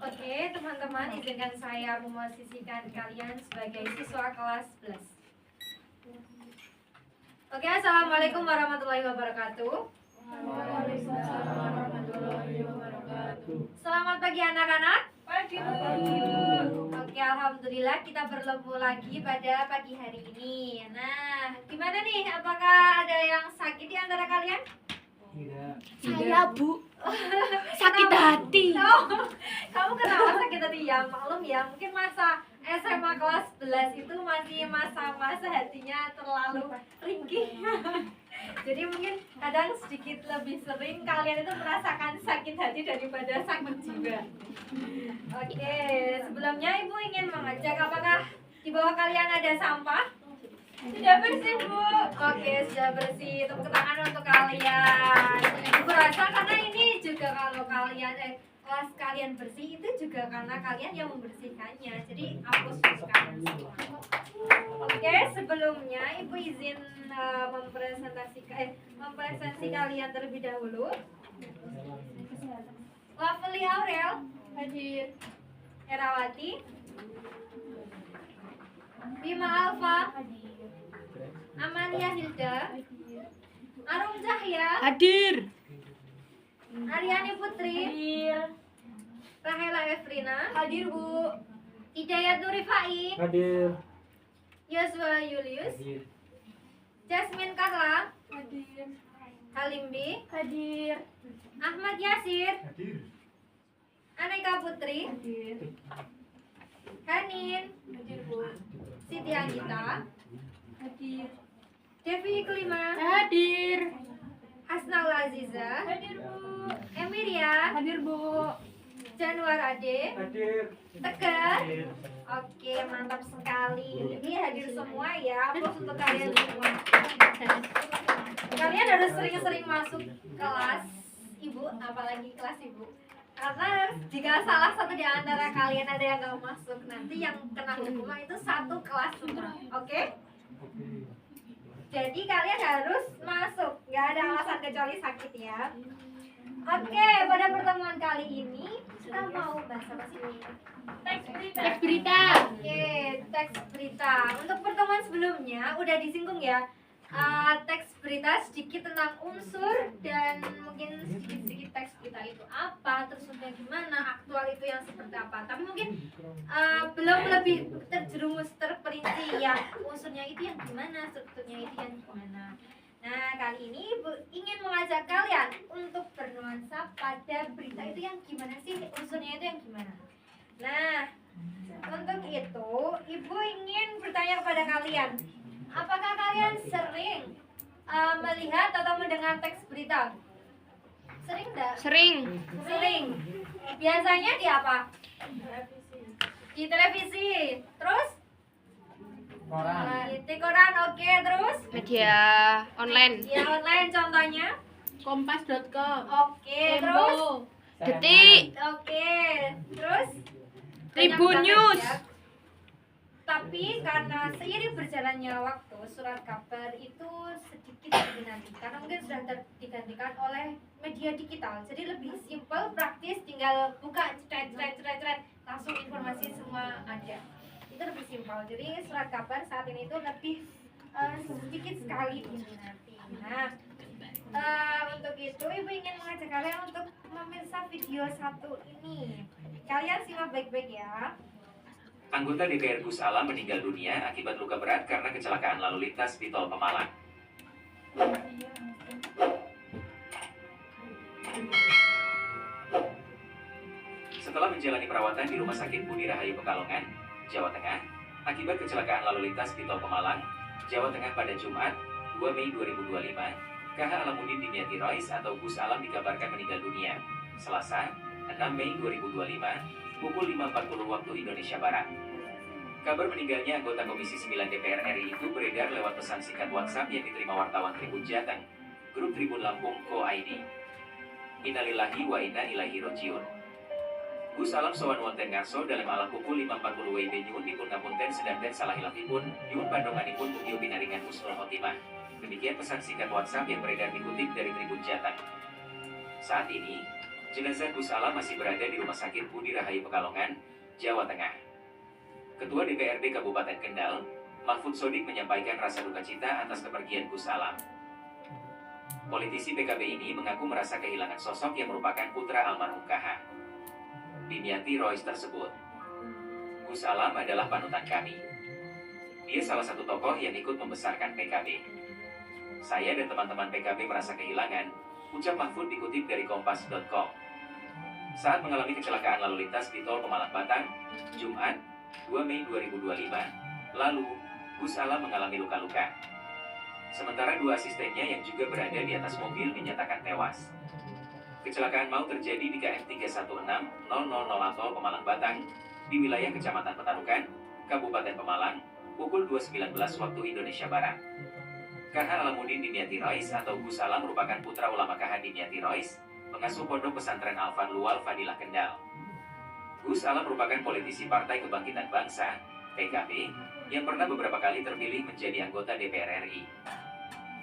Oke, teman-teman, izinkan saya memosisikan kalian sebagai siswa kelas 11. Oke, assalamualaikum warahmatullahi wabarakatuh. Waalaikumsalam warahmatullahi wabarakatuh. Selamat pagi anak-anak. Pagi Bu. Oke, alhamdulillah kita bertemu lagi pada pagi hari ini. Nah, gimana nih? Apakah ada yang sakit di antara kalian? Tidak. Saya Bu, sakit hati. Kamu kenapa sakit hati? Ya maklum ya, mungkin masa SMA kelas 11 itu masih masa-masa hatinya terlalu ringkih. Jadi mungkin kadang sedikit lebih sering kalian itu merasakan sakit hati daripada sakit jiwa. Oke, sebelumnya Ibu ingin mengajak, apakah di bawah kalian ada sampah? Sudah bersih Bu. Oke, sudah bersih. Tepuk tangan untuk kalian. Ibu rasa karena ini juga kalau kalian kelas kalian bersih itu juga karena kalian yang membersihkannya. Jadi hapus kalian semua. Oke, sebelumnya Ibu izin mempresentasi kalian terlebih dahulu. Lovely Aurel Hadir. Herawati, Bima Alfa, Amalia Hilda, Arum Cahya, Hadir. Aryani Putri, Rahela Efrina, Hadir Bu. Hidayat Nurifai, Hadir. Yosua Julius, Hadir. Jasmine Carla, Hadir. Halimbi, Hadir. Ahmad Yasir, Hadir. Aneka Putri, Hadir. Hanin, Hadir Bu. Siti Anggita, Hadir. Devi Iklima, Hadir. Hasnaul Aziza, Hadir Bu. Emiria, Hadir Bu. Januar Ade, Hadir. Tegar. Hadir. Oke, mantap sekali. Ini hadir semua ya. Aplaus untuk kalian semua. Kalian harus sering-sering masuk kelas Ibu, apalagi kelas Ibu. Karena jika salah satu di antara kalian ada yang nggak masuk, nanti yang kena hukuman itu satu kelas semua. Oke? Jadi kalian harus masuk, nggak ada alasan kecuali sakit ya. Oke, pada pertemuan kali ini kita mau bahas apa sih? Teks berita. Oke, teks berita. Untuk pertemuan sebelumnya udah disinggung ya. Teks berita sedikit tentang unsur dan mungkin sedikit-sedikit teks berita itu apa, terus unsurnya gimana, aktual itu yang seperti apa. Tapi mungkin belum lebih terjerumus terperinci ya, unsurnya itu yang gimana, strukturnya itu yang gimana. Nah, kali ini Ibu ingin mengajak kalian untuk bernuansa pada berita itu yang gimana sih, unsurnya itu yang gimana. Nah, untuk itu Ibu ingin bertanya kepada kalian, apakah kalian sering melihat atau mendengar teks berita? Sering enggak? Sering. Sering. Biasanya di apa? Di televisi. Terus? Koran. Di koran, oke. Terus? Media online. Ya online contohnya. Kompas.com. Oke, terus? Detik. Oke, terus? Tribun Banyak News. banget ya. Tapi karena seiring berjalannya waktu, surat kabar itu sedikit diminati karena mungkin sudah digantikan oleh media digital. Jadi lebih simpel, praktis, tinggal buka cret, langsung informasi semua ada. Itu lebih simpel. Jadi surat kabar saat ini itu lebih sedikit sekali diminati. Nah, untuk itu Ibu ingin mengajak kalian untuk memirsa video satu ini. Kalian simak baik-baik ya. Anggota DPR Gus Alam meninggal dunia akibat luka berat karena kecelakaan lalu lintas di Tol Pemalang. Setelah menjalani perawatan di Rumah Sakit Budi Rahayu Pekalongan, Jawa Tengah, akibat kecelakaan lalu lintas di Tol Pemalang, Jawa Tengah pada Jumat, 2 Mei 2025, KH Alamuddin Dimyati Rois atau Gus Alam dikabarkan meninggal dunia, Selasa, 6 Mei 2025, pukul 5.40 waktu Indonesia Barat. Kabar meninggalnya anggota Komisi 9 DPR RI itu beredar lewat pesan singkat WhatsApp yang diterima wartawan Tribun Jateng, grup Tribun Lampung Co.id. Innalillahi wa inna ilaihi rajiun. Gus Alam sowan wonten ngarso dalam ala pukul 5.40 WIB nyuwun dipun ngapunten sedanten salah hilafipun nyuwun pandonganipun mugi pinaringan husnul khotimah. Demikian pesan singkat WhatsApp yang beredar dikutip dari Tribun Jateng. Saat ini, Jenazah Gus Alam masih berada di Rumah Sakit Budi Rahayu Pekalongan, Jawa Tengah. Ketua DPRD Kabupaten Kendal, Mahfud Sodik menyampaikan rasa duka cita atas kepergian Gus Alam. Politisi PKB ini mengaku merasa kehilangan sosok yang merupakan putra almarhum KH. Dimyati Rois tersebut, Gus Alam adalah panutan kami. Dia salah satu tokoh yang ikut membesarkan PKB. Saya dan teman-teman PKB merasa kehilangan, ucap Mahfud dikutip dari Kompas.com. Saat mengalami kecelakaan lalu lintas di Tol Pemalang Batang, Jumat, 2 Mei 2025, lalu, Gus Alam mengalami luka-luka. Sementara 2 asistennya yang juga berada di atas mobil dinyatakan tewas. Kecelakaan maut terjadi di KM 316 000 Tol Pemalang Batang, di wilayah Kecamatan Petarukan, Kabupaten Pemalang, pukul 2.19 waktu Indonesia Barat. KH Alamuddin Dimyati Rois atau Gus Alam merupakan putra ulama KH Dimyati Rois, pengasuh pondok pesantren Al Fadluwal Fadilah Kendal. Gus Alam merupakan politisi Partai Kebangkitan Bangsa, PKB, yang pernah beberapa kali terpilih menjadi anggota DPR RI.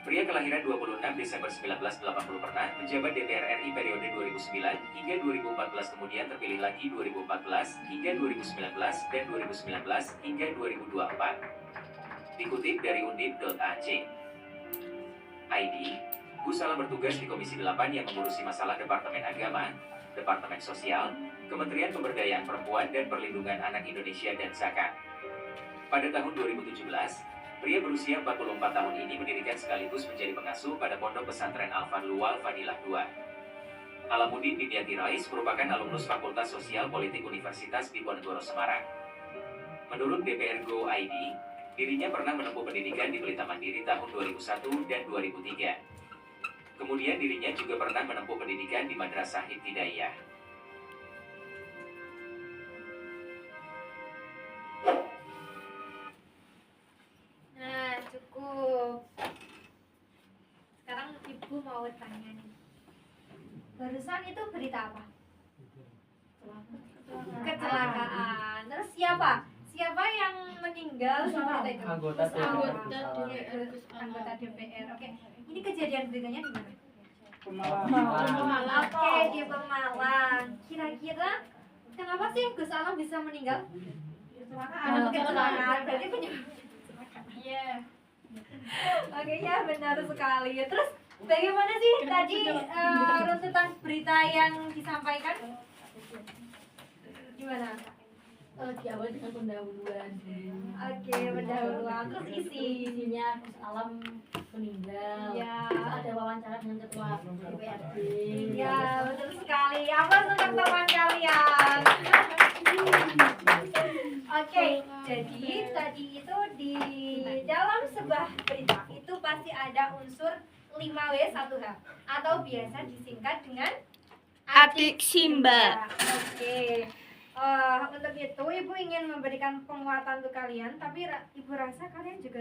Pria kelahiran 26 Desember 1980 pernah menjabat DPR RI periode 2009 hingga 2014, kemudian terpilih lagi 2014 hingga 2019 dan 2019 hingga 2024. Dikutip dari undip.ac. ID, Gus Alam bertugas di Komisi 8 yang mengurusi masalah Departemen Agama, Departemen Sosial, Kementerian Pemberdayaan Perempuan dan Perlindungan Anak Indonesia dan Zakat. Pada tahun 2017, pria berusia 44 tahun ini mendirikan sekaligus menjadi pengasuh pada Pondok Pesantren Al Fadluwal Fadilah II. Alamuddin Dimyati Rois merupakan alumnus Fakultas Sosial Politik Universitas Diponegoro Semarang. Menurut DPR Go ID, dirinya pernah menempuh pendidikan di Pelita Mandiri tahun 2001 dan 2003. Kemudian dirinya juga pernah menempuh pendidikan di Madrasah Ibtidaiyah. Cukup. Sekarang ibu mau tanya nih. Barusan itu berita apa? Kecelakaan. Terus siapa? Siapa yang meninggal di berita itu? Anggota Anggota DPR. Oke. Ini kejadian beritanya di mana? Pemalang. Oke, di Pemalang. Kira-kira kenapa sih Gus Alam bisa meninggal? Kecelakaan. Berarti penyebab. Iya. Oke, ya benar sekali. Terus bagaimana sih tadi runtutan berita yang disampaikan? Gimana? Diawali dengan pendahuluan. Oke, pendahuluan. Terus Isinya Gus Alam meninggal. Ya. Terus ada wawancara dengan ketua DPRD. Ya, betul sekali. Apa untuk teman kalian? Oke, jadi tadi itu di dalam sebuah berita itu pasti ada unsur 5W1H atau biasa disingkat dengan Adik Simba. Oke. Untuk itu ibu ingin memberikan penguatan untuk kalian, tapi ibu rasa kalian juga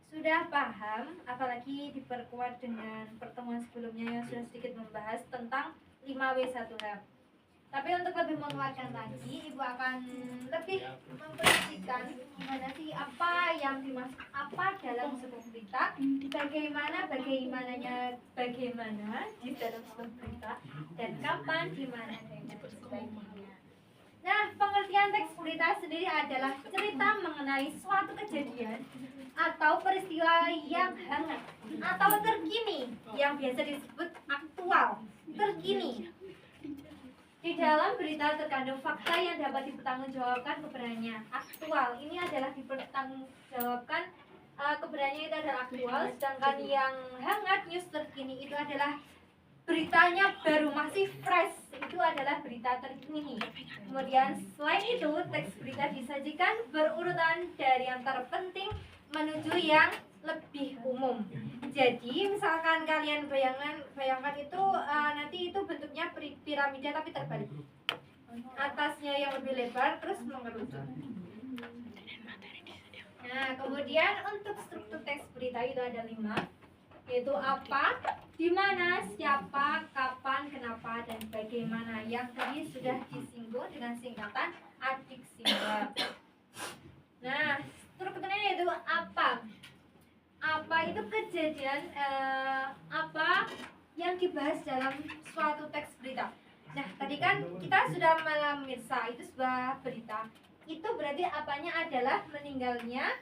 sudah paham, apalagi diperkuat dengan pertemuan sebelumnya yang sudah sedikit membahas tentang 5W1H. Tapi untuk lebih menguatkan lagi, ibu akan lebih memperhatikan gimana sih apa yang dimaksud apa dalam sebuah berita, bagaimana di dalam sebuah berita, dan kapan, di mana, dan sebagainya. Nah, pengertian teks berita sendiri adalah cerita mengenai suatu kejadian atau peristiwa yang hangat atau terkini, yang biasa disebut aktual, terkini. Di dalam berita terkandung fakta yang dapat dipertanggungjawabkan kebenarannya. Aktual ini adalah dipertanggungjawabkan kebenarannya itu adalah aktual, sedangkan yang hangat news terkini itu adalah beritanya baru, masih fresh, itu adalah berita terkini. Kemudian selain itu teks berita disajikan berurutan dari yang terpenting menuju yang lebih umum. Jadi misalkan kalian bayangkan itu nanti itu bentuknya piramida tapi terbalik. Atasnya yang lebih lebar terus mengerucut. Nah, kemudian untuk struktur teks berita itu ada 5, yaitu apa, di mana, siapa, kapan, kenapa, dan bagaimana. Yang tadi sudah disinggung dengan singkatan adik Simba. Nah, strukturnya yaitu apa. Apa itu kejadian apa yang dibahas dalam suatu teks berita. Nah, tadi kan kita sudah memirsa itu sebuah berita. Itu berarti apanya adalah meninggalnya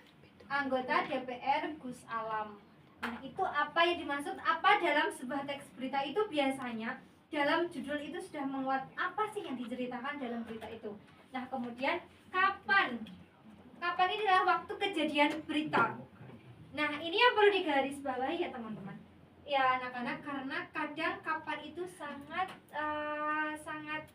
anggota DPR Gus Alam. Nah, itu apa yang dimaksud? Apa dalam sebuah teks berita itu biasanya dalam judul itu sudah menguat apa sih yang diceritakan dalam berita itu. Nah, kemudian kapan? Kapan ini adalah waktu kejadian berita. Nah, ini yang perlu digarisbawahi ya teman-teman. Ya anak-anak, karena kadang kapan itu sangat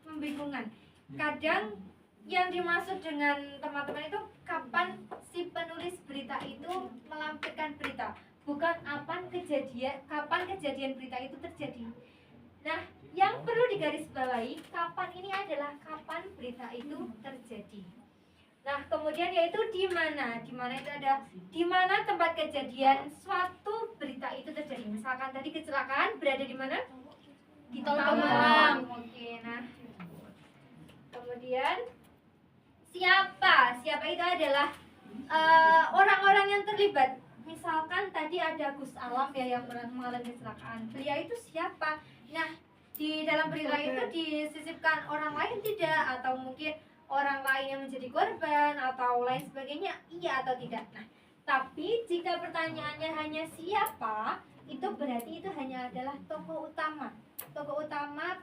membingungkan. Kadang yang dimaksud dengan teman-teman itu kapan si penulis berita itu melampirkan berita, bukan kapan kejadian berita itu terjadi. Nah, yang perlu digarisbawahi kapan ini adalah kapan berita itu terjadi. Nah, kemudian yaitu di mana? Di mana itu ada di mana tempat kejadian suatu berita itu terjadi. Misalkan tadi kecelakaan berada di mana? Di Tol Malang. Oke, nah. Kemudian siapa? Siapa itu adalah orang-orang yang terlibat. Misalkan tadi ada Gus Alam ya yang mengalami kecelakaan. Beliau itu siapa? Nah, di dalam berita itu disisipkan orang lain tidak, atau mungkin orang lain yang menjadi korban atau lain sebagainya, iya atau tidak. Nah, tapi jika pertanyaannya hanya siapa, itu berarti itu hanya adalah tokoh utama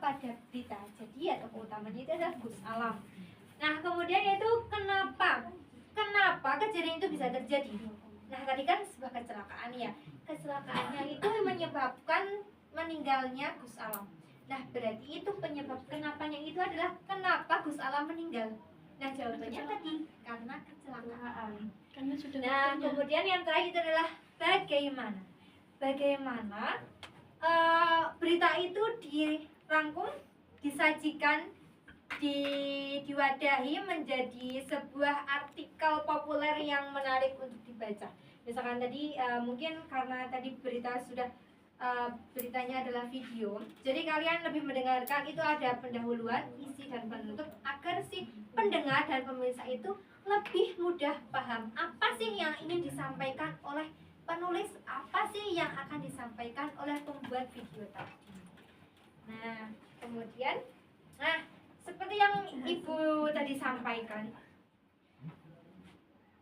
pada berita. Jadi ya tokoh utamanya itu adalah Gus Alam. Nah, kemudian yaitu kenapa kejadian itu bisa terjadi. Nah, tadi kan sebuah kecelakaan ya. Kecelakaannya itu menyebabkan meninggalnya Gus Alam. Nah, berarti itu penyebab kenapanya itu adalah kenapa Gus Alam meninggal. Nah, jawabannya tadi karena kecelakaan. Nah, kemudian yang terakhir itu adalah bagaimana berita itu dirangkum, disajikan, diwadahi menjadi sebuah artikel populer yang menarik untuk dibaca. Misalkan tadi mungkin karena tadi berita sudah beritanya adalah video, jadi kalian lebih mendengarkan itu ada pendahuluan, isi dan penutup agar si pendengar dan pemirsa itu lebih mudah paham apa sih yang ingin disampaikan oleh penulis, apa sih yang akan disampaikan oleh pembuat video tadi. Nah, kemudian seperti yang Ibu tadi sampaikan,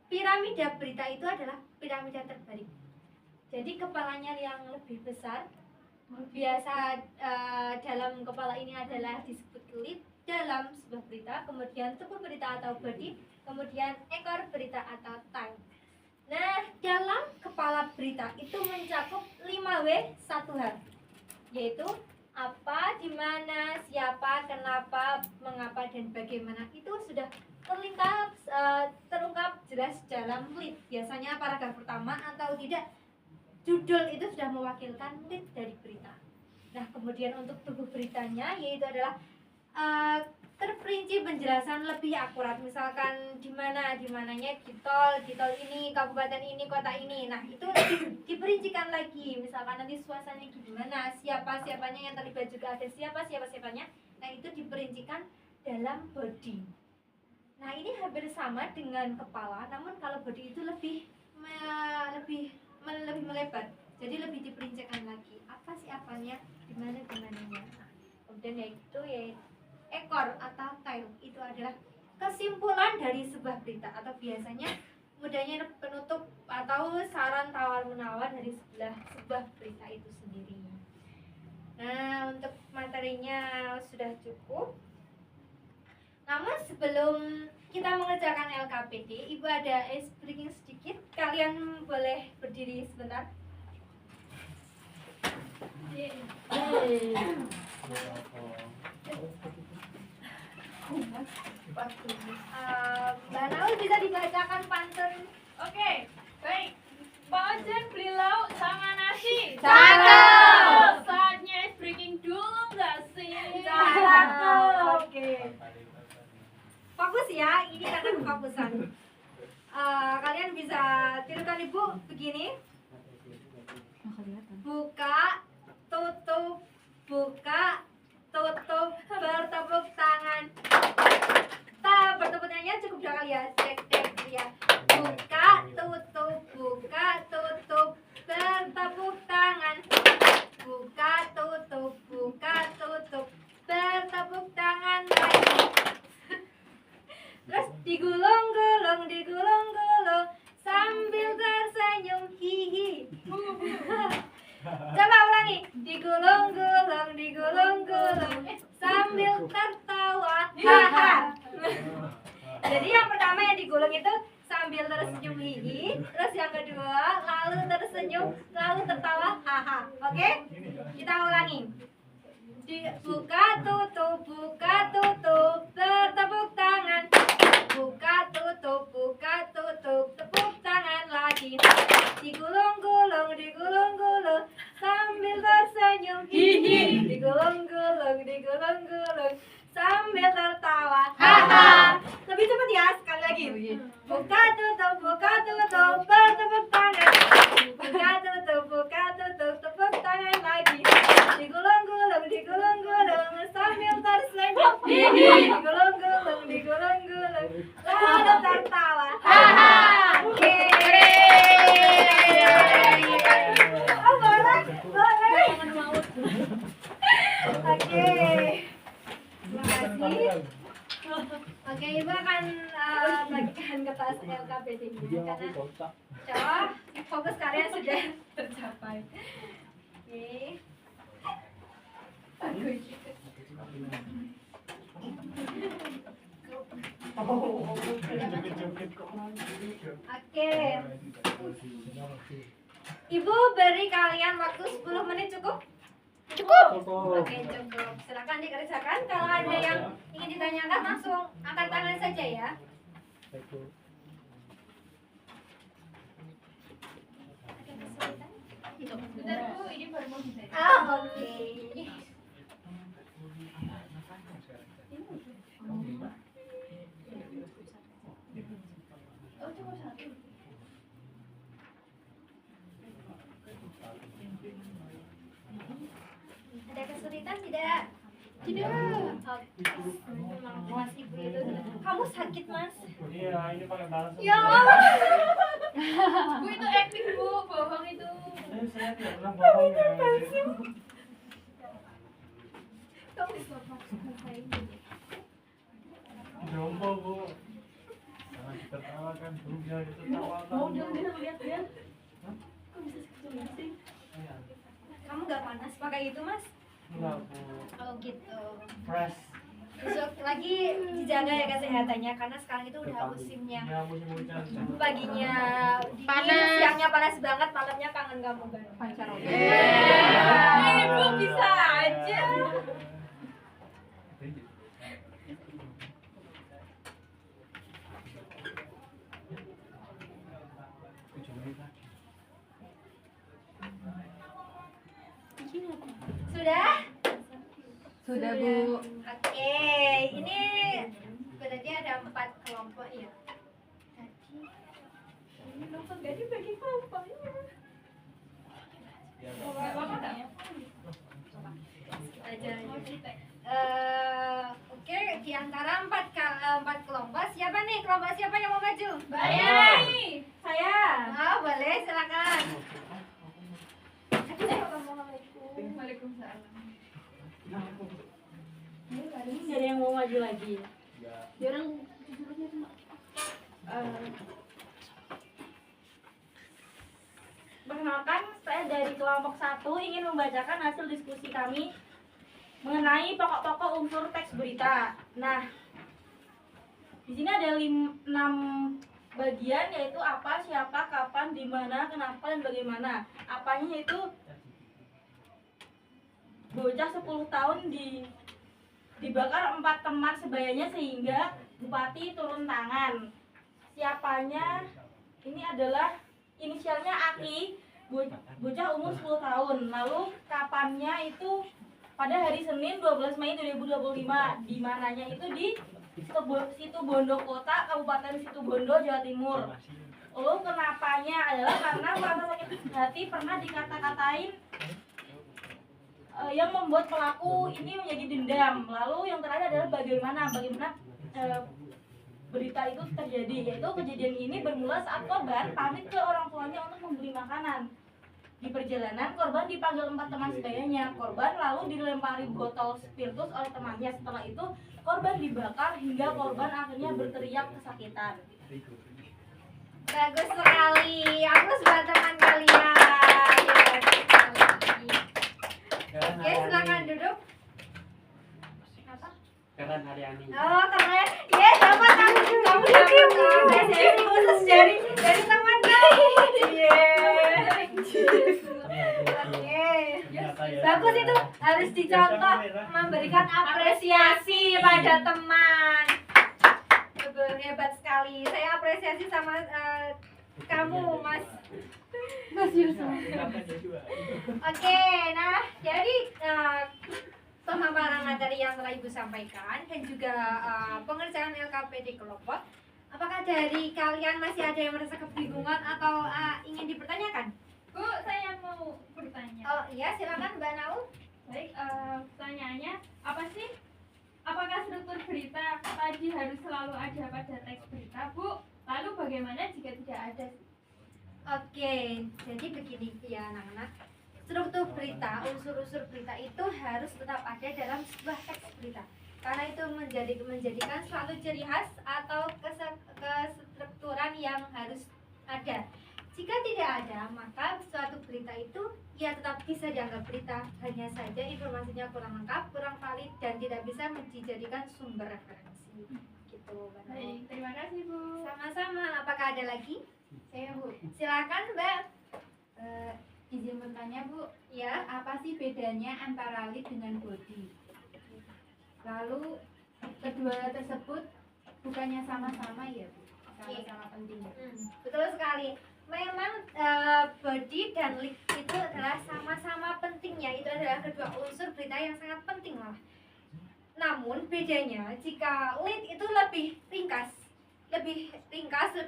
piramida berita itu adalah piramida terbalik. Jadi kepalanya yang lebih besar, biasa dalam kepala ini adalah disebut lead dalam sebuah berita, kemudian tubuh berita atau body, kemudian ekor berita atau tail. Nah, dalam kepala berita itu mencakup 5W 1H, yaitu apa, di mana, siapa, kenapa, mengapa, dan bagaimana. Itu sudah terungkap jelas dalam lead. Biasanya paragraf pertama atau tidak, judul itu sudah mewakilkan lead dari berita. Nah, kemudian untuk tubuh beritanya yaitu adalah terperinci penjelasan lebih akurat. Misalkan di mananya di tol ini, kabupaten ini, kota ini. Nah, itu diperincikan lagi. Misalkan nanti suasananya gimana, siapanya yang terlibat, juga ada siapanya. Nah, itu diperincikan dalam body. Nah, ini hampir sama dengan kepala, namun kalau body itu lebih melebar. Jadi lebih diperincikan lagi. Apa sih apanya, di mananya. Nah, kemudian yaitu ekor atau tail itu adalah kesimpulan dari sebuah berita, atau biasanya mudahnya penutup atau saran tawar menawar dari sebuah berita itu sendiri. Nah, untuk materinya sudah cukup. Namun sebelum kita mengerjakan LKPD, Ibu ada ice breaking sedikit. Kalian boleh berdiri sebentar. Mbak Naul bisa dibacakan pantun. Oke, baik. Pak Ojen beli lauk sama nasi. Cakep. Saatnya ice breaking dulu nggak sih? Oke. Fokus ya, ini karena kefokusan. Kalian bisa tirukan Ibu begini. Buka, tutup, bertepuk tangan. Bertepuk tangannya cukup dua kali ya. Cek ya. Buka, tutup, bertepuk tangan. Buka, tutup, gulung itu sambil tersenyum hihi, terus yang kedua lalu tersenyum, lalu tertawa haha. Oke? Kita ulangi. Buka tutup, bertepuk tangan. Buka tutup, tepuk tangan lagi. Digulung-gulung, sambil tersenyum hihi. Digulung-gulung, sambil tertawa haha. Lebih cepat ya, sekali lagi. Buka tutup, bertepuk tangan. Buka tutup, tepuk tangan lagi. Digulung-gulung, sambil tersenyum hihi. Digulung-gulung, lalu tertawa haha. Oke. Oh, boleh. Oke. Terima kasih. Oke, Ibu akan bagikan ke tas LKPD-nya karena coba fokus kalian sudah tercapai. Oke. Bagus. Oke. Ibu beri kalian waktu 10 menit cukup? Cukup. Oke, cukup. Silakan dikerjakan. Kalau ada yang ingin ditanyakan langsung angkat tangan saja ya. Bentar Bu, ini baru mau bisa. Oke. Oh, cuma satu. Ada kesulitan tidak? Tidak. Memang Mas Ibu itu. Kamu sakit, Mas? Iya, ini pakai balas. Ya Allah. Bu itu acting Bu, bohong itu. Saya tidak pernah bohong ya. Kamu bisa maksudkan saya ini. Jompo Bu. Jangan ditertawakan Bu, jangan ditertawakan. Mau jangan lihat dia. Hah? Kok bisa sekecil sih? Iya. Kamu gak panas pakai itu, Mas? Enggak Bu. Oh gitu. Fresh. Besok lagi dijaga ya kesehatannya karena sekarang itu udah musimnya. Ya, musim hujan. Paginya dingin, Panas. siangnya panas banget, malamnya kangen kamu kan. Pancaroba. Ibu bisa aja. Sudah? Sudah Bu. Oke, ini berarti ada 4 kelompok ya. Ini kelompok gak dibagi kelompoknya. Gak apa-apa nggak? Aja. Oke, di antara 4 kelompok, siapa nih? Kelompok siapa yang mau maju? Saya. Saya. Oh, boleh, silakan. Assalamualaikum. Waalaikumsalam. Ini nggak ada yang mau maju lagi. Dia orang jujurnya cuma. Perkenalkan, saya dari kelompok 1 ingin membacakan hasil diskusi kami mengenai pokok-pokok unsur teks berita. Nah, di sini ada 6 bagian, yaitu apa, siapa, kapan, di mana, kenapa, dan bagaimana. Apanya itu bocah 10 tahun dibakar 4 teman sebayanya sehingga bupati turun tangan. Siapanya ini adalah inisialnya Aki, bocah umur 10 tahun. Lalu kapannya itu pada hari Senin 12 Mei 2025. Di mananya itu di Situbondo Kota, Kabupaten Situbondo, Jawa Timur. Lalu kenapanya adalah karena merasa sakit hati pernah dikata-katain yang membuat pelaku ini menjadi dendam. Lalu yang terakhir adalah bagaimana berita itu terjadi, yaitu kejadian ini bermula saat korban pamit ke orang tuanya untuk membeli makanan. Di perjalanan, korban dipanggil 4 teman sebayanya. Korban lalu dilempari botol spiritus oleh temannya. Setelah itu, korban dibakar hingga korban akhirnya berteriak kesakitan. Bagus sekali. Aplaus buat teman kalian. Oke, silakan duduk. Apa? Keren hari ini. Oh, keren. Yes, dapat aku juga. kamu dapat apresiasi khusus dari teman kamu. Oke. Bagus itu, harus dicontoh memberikan apresiasi pada teman. Hebat sekali. Saya apresiasi sama kamu, Mas Yusuf. Oke, nah jadi pemaparan materi yang telah Ibu sampaikan dan juga pengerjaan LKPD kelompok. Apakah dari kalian masih ada yang merasa kebingungan atau ingin dipertanyakan? Bu, saya mau bertanya. Oh iya, silakan Mbak Naul. Baik, pertanyaannya apa sih? Apakah struktur berita tadi harus selalu ada pada teks berita, Bu? Lalu bagaimana jika tidak ada? Oke, jadi begini ya anak-anak. Struktur berita, unsur-unsur berita itu harus tetap ada dalam sebuah teks berita. Karena itu menjadikan suatu ciri khas atau kestrukturan yang harus ada. Jika tidak ada, maka suatu berita itu ya tetap bisa dianggap berita, hanya saja informasinya kurang lengkap, kurang valid, dan tidak bisa dijadikan sumber referensi. Gitu, Mbak. Baik, terima kasih, Bu. Sama-sama. Apakah ada lagi? Saya, Bu. Silakan, Mbak. Izin bertanya, Bu. Ya. Apa sih bedanya antara lead dengan body? Lalu kedua tersebut bukannya sama-sama ya, Bu? Sama-sama penting. Betul sekali. Memang body dan lead itu adalah sama-sama pentingnya. Itu adalah kedua unsur berita yang sangat penting lah. Namun bedanya jika lead itu lebih ringkas, lebih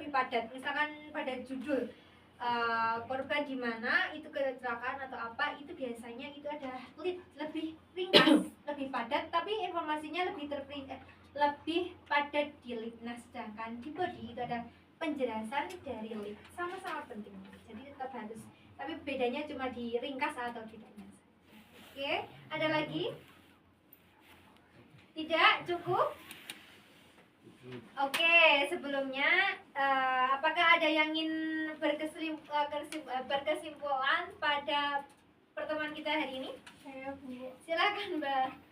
padat. Misalkan pada judul korban di mana itu kecelakaan atau apa, itu biasanya itu adalah lead, lebih ringkas, lebih padat, tapi informasinya lebih padat di lead. Nah, sedangkan di body itu ada penjelasan dari lead, sama-sama penting, jadi tetap harus, tapi bedanya cuma di ringkas atau tidaknya. Oke, ada lagi? Tidak cukup? Oke, sebelumnya apakah ada yang ingin berkesimpulan pada pertemuan kita hari ini? Saya, Bu. Silakan, Mbak.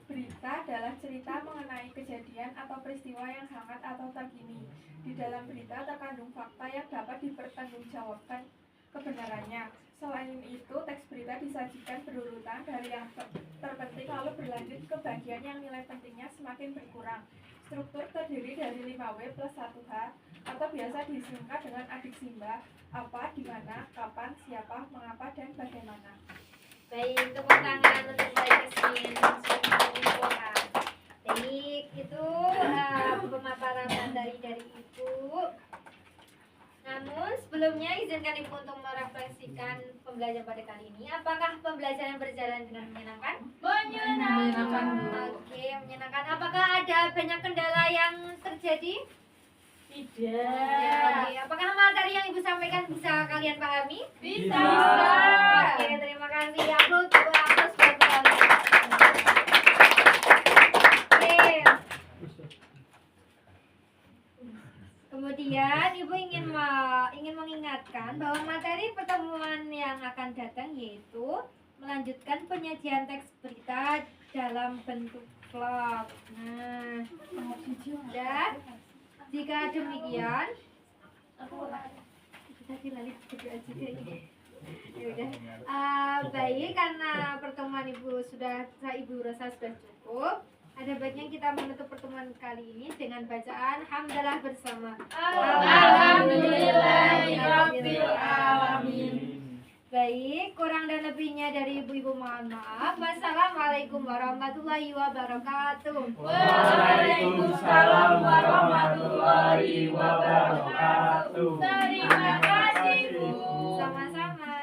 Berita adalah cerita mengenai kejadian atau peristiwa yang hangat atau terkini. Di dalam berita terkandung fakta yang dapat dipertanggungjawabkan kebenarannya. Selain itu, teks berita disajikan berurutan dari yang terpenting lalu berlanjut ke bagian yang nilai pentingnya semakin berkurang. Struktur terdiri dari 5W plus 1H atau biasa disingkat dengan adik simba, apa, di mana, kapan, siapa, mengapa, dan bagaimana. Baik, tepuk tangan untuk Mbak Yasmin sudah mengumpulkan. Baik, itu pemaparan materi dari Ibu. Namun sebelumnya izinkan Ibu untuk merefleksikan pembelajaran pada kali ini. Apakah pembelajaran berjalan dengan menyenangkan? Menyenangkan. Oke, menyenangkan. Apakah ada banyak kendala yang terjadi? Tidak. Oke, apakah materi yang Ibu sampaikan bisa kalian pahami? Bisa. Oke, terima kasih. Aplaus buat kalian. Oke. Kemudian Ibu ingin mengingatkan bahwa materi pertemuan yang akan datang yaitu melanjutkan penyajian teks berita dalam bentuk vlog. Nah, dan jika demikian, baik, karena pertemuan Ibu rasa sudah cukup. Ada baiknya kita menutup pertemuan kali ini dengan bacaan hamdalah bersama. Alhamdulillahirabbil alamin. Baik, kurang dan lebihnya dari ibu-ibu mohon maaf. Wassalamualaikum warahmatullahi wabarakatuh. Waalaikumsalam warahmatullahi wabarakatuh. Terima kasih, Bu. Bu. Sama-sama.